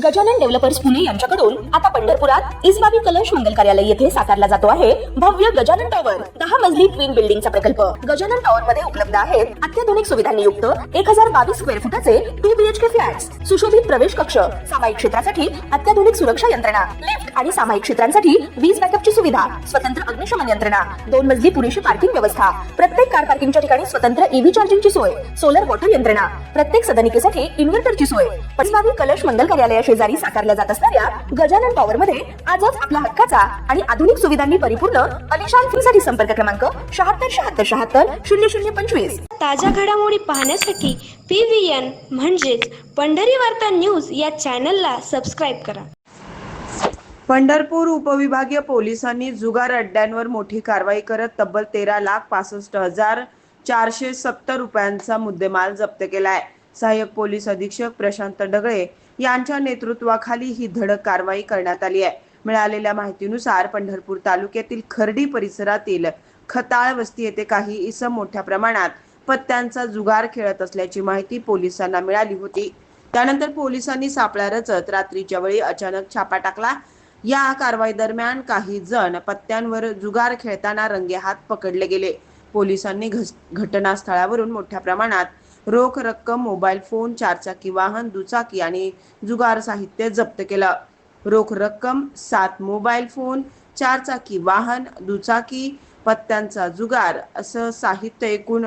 Gajanan developers Pune यांच्याकडून आता पंढरपुरात इसबाबी कलश मंगल कार्यालय येथे साकारला जातो आहे भव्य गजानन टॉवर 10 मजली ट्विन बिल्डिंगचा प्रकल्प। गजानन टॉवर मध्ये उपलब्ध आहेत अत्याधुनिक सुविधांनी युक्त 1022 स्क्वेअर फुटाचे 2 BHK फ्लॅट्स, सुशोभित प्रवेश कक्ष, सामायिक क्षेत्रासाठी अत्याधुनिक सुरक्षा यंत्रणा, लिफ्ट आणि सामायिक क्षेत्रांसाठी वीज बॅकअपची सुविधा, स्वतंत्र अग्निशमन यंत्रणा, 2 मजली पुरेशी पार्किंग व्यवस्था, प्रत्येक कार पार्किंगच्या ठिकाणी स्वतंत्र ईव्ही चार्जिंगची सोय, सोलर वॉटर यंत्रणा, प्रत्येक सदनिकेसाठी इन्व्हर्टरची सोय। इसबाबी कलश मंगल कार्यालय शेजारी साकारल्या जात असणाऱ्या गजानन टॉवर मध्ये आजच आपला हक्काचा आणि आधुनिक सुविधांनी परिपूर्ण अलिशान फ्रीसाठी संपर्क क्रमांक 7677700025। ताज्या घडामोडी पाहण्यासाठी PVN म्हणजेच पंढरी वार्ता न्यूज या चॅनलला सबस्क्राईब करा। पंढरपूर उपविभागीय पोलिसांनी जुगार अड्ड्यांवर मोठी कारवाई करत तब्बल 13,65,470 रुपयांचा मुद्देमाल जप्त केला आहे। सहाय्यक पोलीस अधीक्षक प्रशांत डगळे यांच्या नेतृत्वाखाली ही धडक कारवाई करण्यात आली आहे। मिळालेल्या माहितीनुसार पंढरपूर तालुक्यातील खर्डी परिसरातील खताळ वस्ती येथे काही इसम मोठ्या प्रमाणात पत्त्यांचा जुगार खेळत असल्याची माहिती पोलिसांना मिळाली होती। त्यानंतर पोलिसांनी सापळा रचत रात्रीच्या वेळी अचानक छापा टाकला। या कारवाई दरम्यान काही जण पत्त्यांवर जुगार खेळताना रंगेहात पकडले गेले। पोलिसांनी घटनास्थळावरून मोठ्या प्रमाणात रोख रक्कम, मोबाईल फोन, 4 चाकी वाहन, दुचाकी आणि जुगार साहित्य जप्त केलं। रोख रक्कम, 7 मोबाईल फोन, 4 चाकी वाहन, दुचाकी, पत्त्यांचा जुगार असं साहित्य एकूण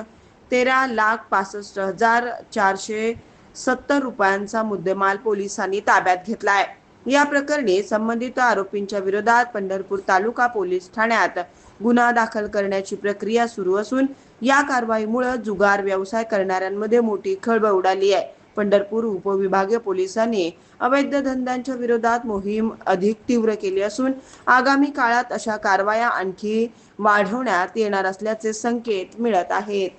13,65,470 रुपयांचा मुद्देमाल पोलिसांनी ताब्यात घेतला आहे। या प्रकरणी संबंधित आरोपींच्या विरोधात पंढरपूर तालुका पोलीस ठाण्यात गुन्हा दाखल करण्याची प्रक्रिया सुरू असून या कारवाईमुळे जुगार व्यवसाय करणाऱ्यांमध्ये मोठी खळबळ उडाली आहे। पंढरपूर उपविभागीय पोलिसांनी अवैध धंद्यांच्या विरोधात मोहीम अधिक तीव्र केली असून आगामी काळात अशा कारवाया आणखी वाढवण्यात येणार असल्याचे संकेत मिळत आहेत।